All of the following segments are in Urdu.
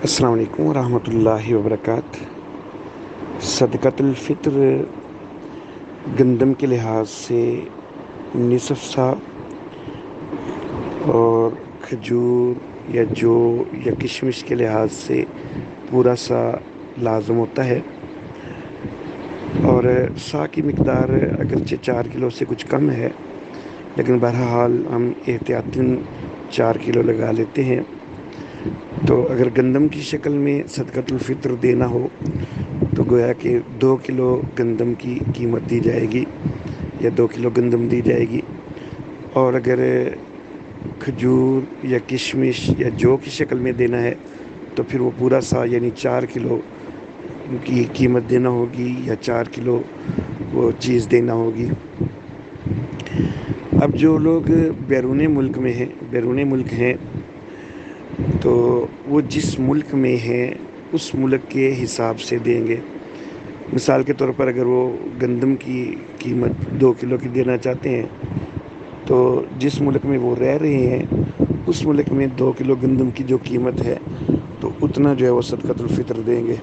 السلام علیکم ورحمۃ اللہ وبرکاتہ۔ صدقۃ الفطر گندم کے لحاظ سے نصف سا اور کھجور یا جو یا کشمش کے لحاظ سے پورا سا لازم ہوتا ہے، اور سا کی مقدار اگرچہ 4 کلو سے کچھ کم ہے، لیکن بہرحال ہم احتیاطاً 4 کلو لگا لیتے ہیں۔ تو اگر گندم کی شکل میں صدقۃ الفطر دینا ہو تو گویا کہ 2 کلو گندم کی قیمت دی جائے گی یا 2 کلو گندم دی جائے گی، اور اگر کھجور یا کشمش یا جو کی شکل میں دینا ہے تو پھر وہ پورا سا یعنی 4 کلو کی قیمت دینا ہوگی یا 4 کلو وہ چیز دینا ہوگی۔ اب جو لوگ بیرون ملک ہیں تو وہ جس ملک میں ہیں اس ملک کے حساب سے دیں گے۔ مثال کے طور پر اگر وہ گندم کی قیمت 2 کلو کی دینا چاہتے ہیں تو جس ملک میں وہ رہ رہے ہیں اس ملک میں 2 کلو گندم کی جو قیمت ہے تو اتنا جو ہے وہ صدقۃ الفطر دیں گے۔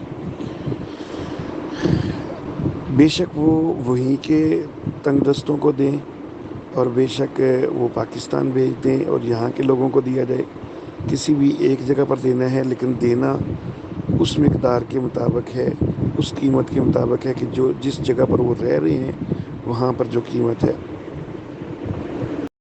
بے شک وہ وہیں کے تنگ دستوں کو دیں اور بے شک وہ پاکستان بھیج دیں اور یہاں کے لوگوں کو دیا جائے، کسی بھی ایک جگہ پر دینا ہے، لیکن دینا اس مقدار کے مطابق ہے، اس قیمت کے مطابق ہے کہ جو جس جگہ پر وہ رہ رہے ہیں وہاں پر جو قیمت ہے۔